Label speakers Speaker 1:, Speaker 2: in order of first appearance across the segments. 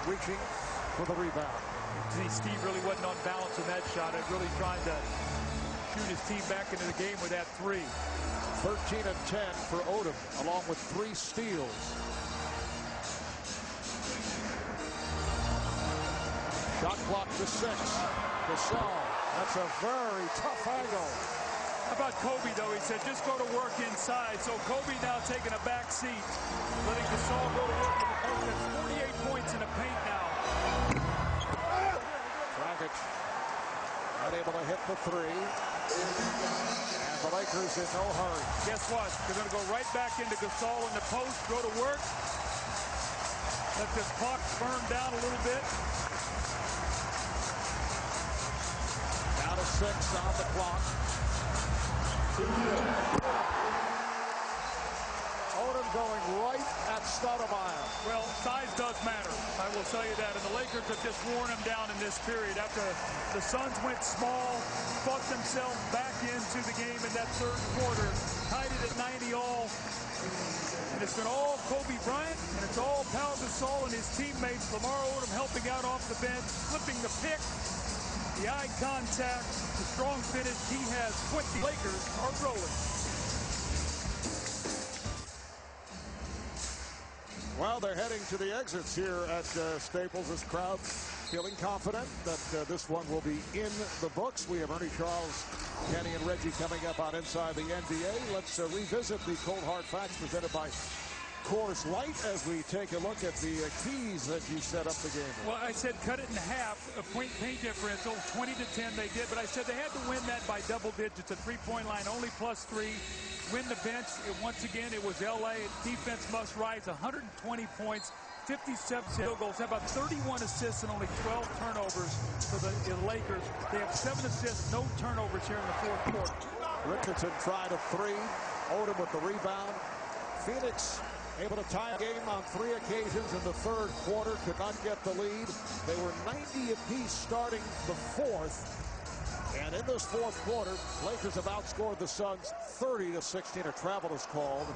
Speaker 1: reaching for the rebound.
Speaker 2: See, Steve really wasn't on balance in that shot. It really trying to shoot his team back into the game with that three.
Speaker 1: 13 and 10 for Odom, along with 3 steals. Shot clock to 6. Gasol. That's a very tough angle.
Speaker 2: How about Kobe, though? He said, just go to work inside. So Kobe now taking a back seat, letting Gasol go to work in the post. That's 48 points in the paint now.
Speaker 1: Dragic not able to hit the 3. And the Lakers in no hurry.
Speaker 2: Guess what? They're going to go right back into Gasol in the post, go to work. Let this clock burn down a little bit.
Speaker 1: Down to 6 on the clock. Odom going right at Stoudemire.
Speaker 2: Well, size does matter. I will tell you that. And the Lakers have just worn him down in this period. After the Suns went small, fought themselves back into the game in that third quarter, tied it at 90 all. And it's been all Kobe Bryant, and it's all Pau Gasol and his teammates. Lamar Odom helping out off the bench, flipping the pick, the eye contact, the strong finish he has put the Lakers are rolling.
Speaker 1: Well, they're heading to the exits here at Staples. This crowd feeling confident that this one will be in the books. We have Ernie Charles, Kenny, and Reggie coming up on Inside the NBA. Let's revisit the Cold Hard Facts presented by Coors Light as we take a look at the keys that you set up the game with.
Speaker 2: Well, I said cut it in half, a point paint differential, 20-10 they did, but I said they had to win that by double digits, a three-point line, only +3. Win the bench. Once again, it was L.A. Defense must rise, 120 points, 57 field goals. How about 31 assists and only 12 turnovers for the Lakers? They have 7 assists, no turnovers here in the fourth quarter.
Speaker 1: Richardson tried a 3. Odom with the rebound. Phoenix able to tie a game on 3 occasions in the third quarter. Could not get the lead. They were 90 apiece starting the fourth. And in this fourth quarter, Lakers have outscored the Suns 30-16. A travel is called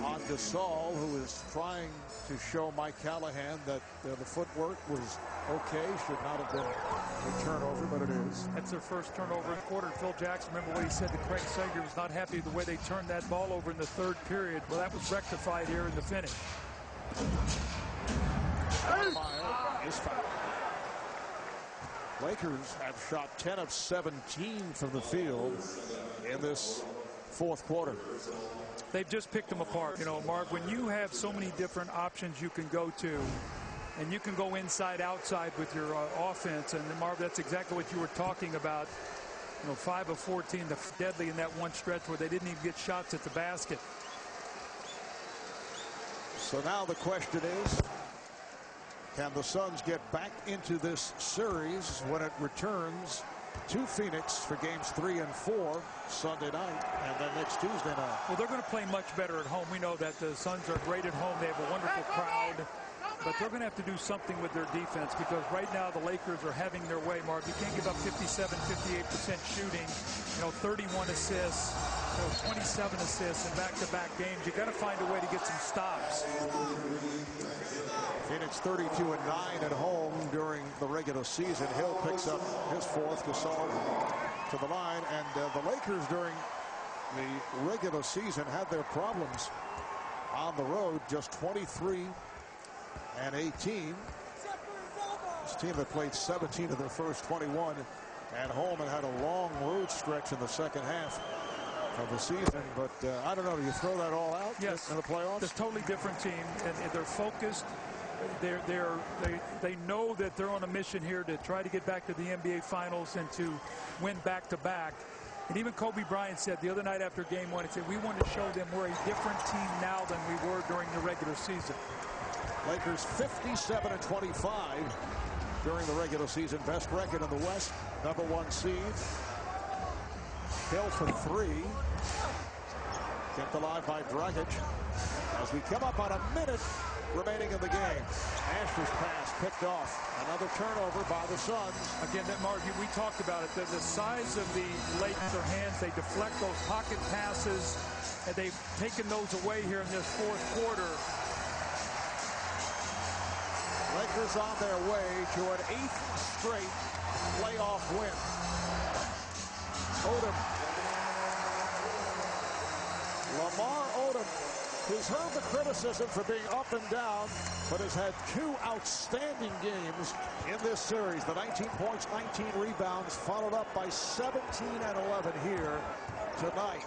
Speaker 1: on Gasol, who is trying to show Mike Callahan that the footwork was okay. Should not have been a turnover, but it is.
Speaker 2: That's their first turnover in the quarter. Phil Jackson, remember what he said to Craig Sager, was not happy with the way they turned that ball over in the third period. Well, that was rectified here in the finish.
Speaker 1: Stoudemire is fouled. Lakers have shot 10 of 17 from the field in this fourth quarter.
Speaker 2: They've just picked them apart. You know, Mark, when you have so many different options you can go to, and you can go inside, outside with your offense, and Marv, that's exactly what you were talking about. You know, 5 of 14, the deadly in that one stretch where they didn't even get shots at the basket.
Speaker 1: So now the question is, can the Suns get back into this series when it returns to Phoenix for games 3 and 4 Sunday night and then next Tuesday night?
Speaker 2: Well, they're going to play much better at home. We know that the Suns are great at home. They have a wonderful crowd. But they're going to have to do something with their defense because right now the Lakers are having their way, Mark. You can't give up 57, 58% shooting, 31 assists, 27 assists in back-to-back games. You got to find a way to get some stops.
Speaker 1: Phoenix 32-9 at home during the regular season. Hill picks up his fourth. Gasol to the line, and the Lakers during the regular season had their problems on the road. Just 23 and 18. This team that played 17 of their first 21 at home and had a long road stretch in the second half of the season. But I don't know, do you throw that all out in the playoffs?
Speaker 2: It's a totally different team, and they're focused. They know that they're on a mission here to try to get back to the NBA Finals and to win back-to-back. And even Kobe Bryant said the other night after game 1, he said, we want to show them we're a different team now than we were during the regular season.
Speaker 1: Lakers 57-25 during the regular season. Best record in the West. #1 seed. Hill for 3. Kept alive by Dragic. As we come up on a minute remaining in the game. Asher's pass picked off. Another turnover by the Suns.
Speaker 2: Again, that Mark, we talked about it. The size of the Lakers, their hands, they deflect those pocket passes, and they've taken those away here in this fourth quarter.
Speaker 1: Lakers on their way to an 8th straight playoff win. Odom. Lamar Odom, who's heard the criticism for being up and down, but has had 2 outstanding games in this series. The 19 points, 19 rebounds, followed up by 17 and 11 here tonight.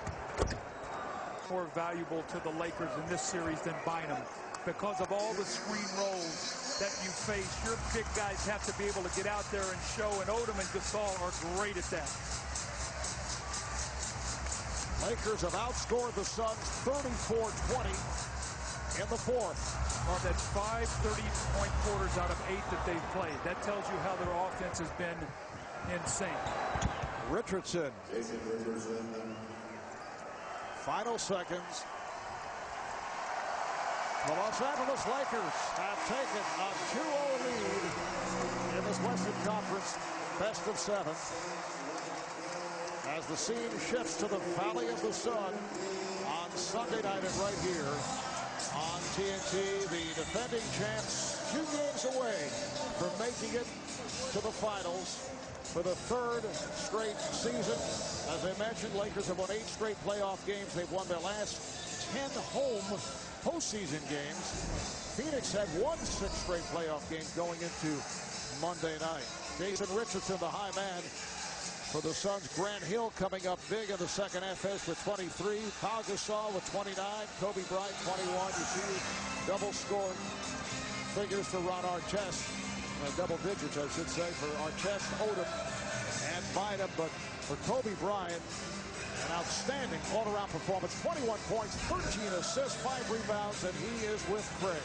Speaker 2: More valuable to the Lakers in this series than Bynum because of all the screen rolls that you face. Your big guys have to be able to get out there and show, and Odom and Gasol are great at that.
Speaker 1: Lakers have outscored the Suns 34-20 in the 4th.
Speaker 2: Well, that's 5 30-point quarters out of 8 that they've played. That tells you how their offense has been in sync.
Speaker 1: Richardson. Final seconds. The Los Angeles Lakers have taken a 2-0 lead in this Western Conference best of 7. As the scene shifts to the Valley of the Sun on Sunday night and right here on TNT, the defending champs 2 games away from making it to the finals for the 3rd straight season. As I mentioned, Lakers have won 8 straight playoff games. They've won their last 10 home postseason games. Phoenix had won 6 straight playoff games going into Monday night. Jason Richardson, the high man for the Suns. Grant Hill coming up big in the second FS with 23. Pau Gasol with 29. Kobe Bryant 21. You see double score figures for Ron Artest. Double digits, I should say, for Artest, Odom, and Bynum. But for Kobe Bryant, an outstanding all-around performance. 21 points, 13 assists, 5 rebounds, and he is with Craig.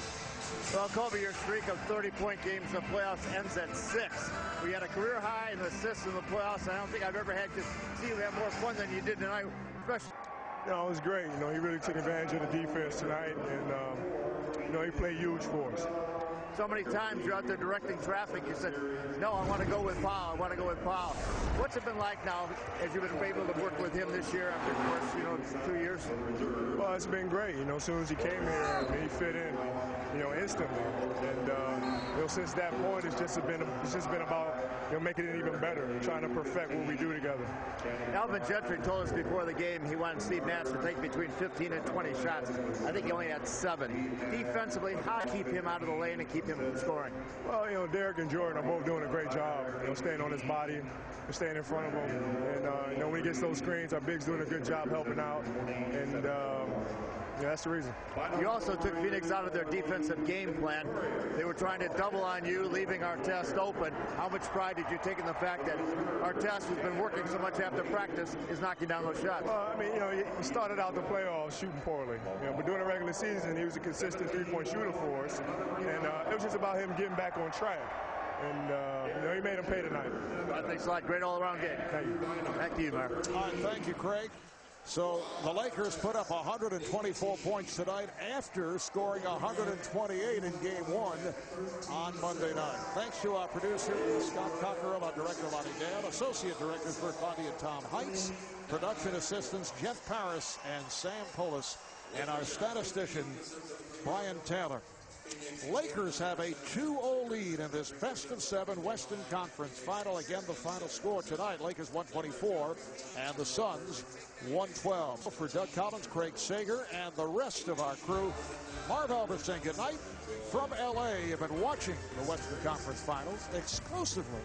Speaker 3: Well, Kobe, your streak of 30-point games in the playoffs ends at 6. We had a career high in assists in the playoffs. I don't think I've ever had to see you have more fun than you did tonight, especially.
Speaker 4: No, it was great. You know, he really took advantage of the defense tonight, and you know, he played huge for us.
Speaker 3: So many times you're out there directing traffic, you said, no, I want to go with Pau. I want to go with Pau. What's it been like now as you've been able to work with him this year after, of course, you know, 2 years?
Speaker 4: Well, it's been great. You know, as soon as he came here, he fit in, you know, instantly. And, you know, since that point, it's just been about, you know, making it even better, trying to perfect what we do together.
Speaker 3: Alvin Gentry told us before the game he wanted Steve Nash to take between 15 and 20 shots. I think he only had 7. Defensively, how to keep him out of the lane and keep him from scoring?
Speaker 4: Well, you know, Derek and Jordan are both doing a great job, you know, staying on his body and staying in front of him. And, you know, when he gets those screens, our big's doing a good job helping out. And, yeah, that's the reason.
Speaker 3: You also took Phoenix out of their defensive game plan. They were trying to double on you, leaving Artest open. How much pride did you take in the fact that Artest, who's been working so much after practice, is knocking down those shots?
Speaker 4: Well, I mean, you know, he started out the playoffs shooting poorly. You know, but during the regular season, he was a consistent three-point shooter for us. And it was just about him getting back on track. And, you know, he made him pay tonight.
Speaker 3: Thanks a lot. Great all-around game.
Speaker 4: Thank you.
Speaker 3: Back to you, Mark.
Speaker 1: All right, thank you, Craig. So the Lakers put up 124 points tonight after scoring 128 in Game 1 on Monday night. Thanks to our producer, Scott Cockerell, our director, Lonnie Dale, associate directors, Bert Bundy and Tom Heitz, production assistants, Jeff Paris and Sam Polis, and our statistician, Brian Taylor. Lakers have a 2-0 lead in this best-of-7 Western Conference final. Again, the final score tonight, Lakers 124 and the Suns 112. For Doug Collins, Craig Sager, and the rest of our crew, Marv Albert saying good night from L.A. You've been watching the Western Conference Finals exclusively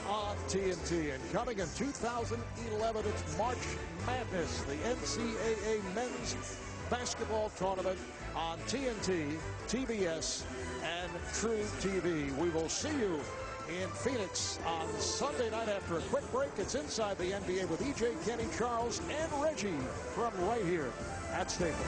Speaker 1: on TNT. And coming in 2011, it's March Madness, the NCAA Men's Basketball Tournament on TNT, TBS, and True TV. We will see you in Phoenix on Sunday night after a quick break. It's Inside the NBA with EJ, Kenny, Charles, and Reggie from right here at Staples.